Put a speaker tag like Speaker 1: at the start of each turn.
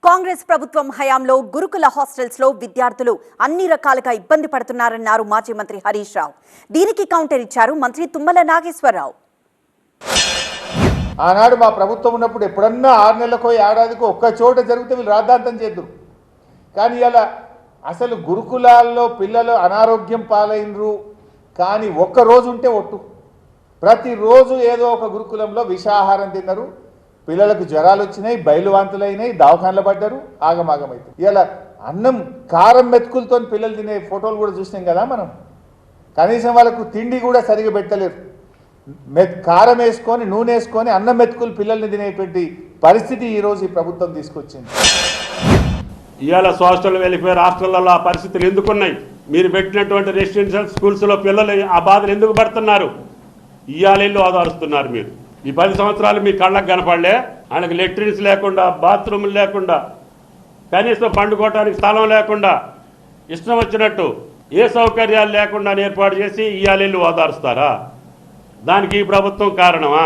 Speaker 1: కాంగ్రెస్ ప్రభుత్వం హయాంలో గురుకుల హాస్టల్స్ లో విద్యార్థులు అన్ని రకాలుగా ఇబ్బంది పడుతున్నారన్నారు మాజీ మంత్రి హరీష్ రావు. దీనికి కౌంటర్ ఇచ్చారు మంత్రి తుమ్మల నాగేశ్వరరావు.
Speaker 2: ఆనాడు మా ప్రభుత్వం ఉన్నప్పుడు ఎప్పుడన్నా 6 నెలలకో ఏడాదికో ఒక్క చోట జరిగితే వీళ్ళు రాద్ధాంతం చేద్దురు. కానీ ఇలా అసలు గురుకులాల్లో పిల్లలు అనారోగ్యం పాలైనరు. కానీ ఒక్క రోజు ఉంటే ఒట్టు ప్రతిరోజు ఏదో ఒక గురుకులంలో విషాహారం తిన్నారు. పిల్లలకు జ్వరాలు వచ్చినాయి, బయలువాంతులైనాయి, దవాఖానలు పడ్డారు, ఆగమాగమైతే. ఇలా అన్నం కారం మెతుకులతో పిల్లలు తినే ఫోటోలు కూడా చూసినాం కదా మనం. కనీసం వాళ్ళకు తిండి కూడా సరిగా పెట్టలేరు. కారం వేసుకొని నూనె వేసుకొని అన్నం మెతుకులు పిల్లల్ని తినేటువంటి పరిస్థితి ఈరోజు ఈ ప్రభుత్వం తీసుకొచ్చింది.
Speaker 3: ఇవాళ సోషల్ వెల్ఫేర్ హాస్టళ్లలో ఆ పరిస్థితులు ఎందుకున్నాయి? మీరు పెట్టినటువంటి రెసిడెన్షియల్ స్కూల్స్లో పిల్లలు ఆ బాధలు ఎందుకు పడుతున్నారు? ఇవాళ ఇల్లు ఆధారుస్తున్నారు. మీరు ఈ 10 సంవత్సరాలు మీ కళ్ళకు కనపడలే. ఆయనకు లెట్రిన్స్ లేకుండా, బాత్రూములు లేకుండా, కనీసం పండుకోవటానికి స్థలం లేకుండా, ఇష్టం వచ్చినట్టు ఏ సౌకర్యాలు లేకుండా ఏర్పాటు చేసి ఇవాళ ఇల్లు ఓదారుస్తారా? దానికి ఈ ప్రభుత్వం కారణమా?